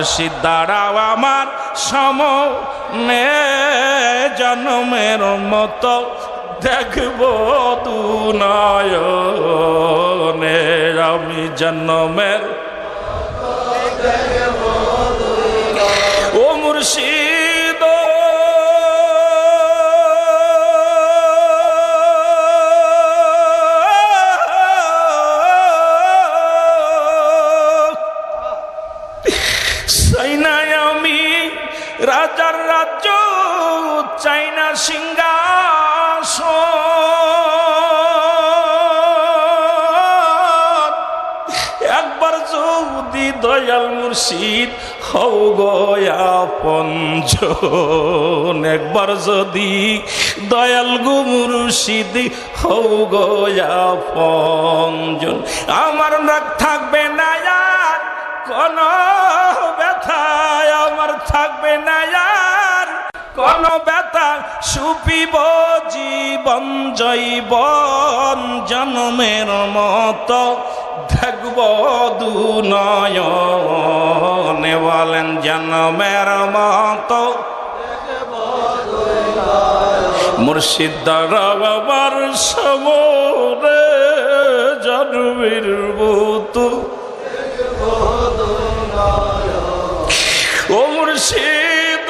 মুর্শিদ দাঁড়াও আমার সামনে জন্মের মতো দেখব দুনয়নে আমি জন্মের ও মুর্শিদ চাই না আমি রাজার রাজ্য, চাই না সিংহাসন, একবার যদি দয়াল মুর্শিদ হও গো আপনজন, একবার যদি দয়াল গো মুর্শিদ হও গো আপনজন, আমার রাগ থাকবে না আর কোন ব্যথা, আমার থাকবে না আর কোন ব্যথা, সুপিব জীবন জৈবন জন্মের মতো দেখব দুনয়নে বলেন জন্মের মতো মুর্শিদ দাঁড়াও আমার সামনে জন্মের মতো ও মুর্শিদ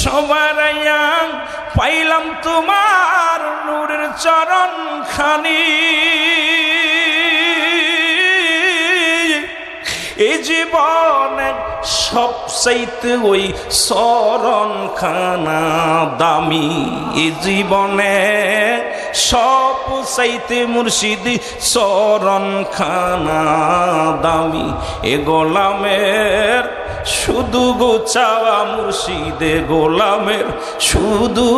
সবার পাইলাম তোমার নূরের চরণ খানি, এই জীবনে সবচাইতে ওই চরণ খানা দামি, এই জীবনে সবচাইতে মুর্শিদ চরণ খানা দামি, এ গোলামের শুধু গো চাওয়া মুর্শিদে গোলামের শুধু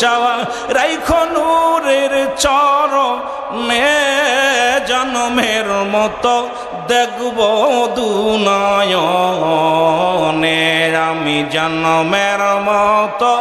চাওয়া, রাইখো নূরের চরণে জন্মের মতো দেখব দুনয়নে আমি জন্মের মতো।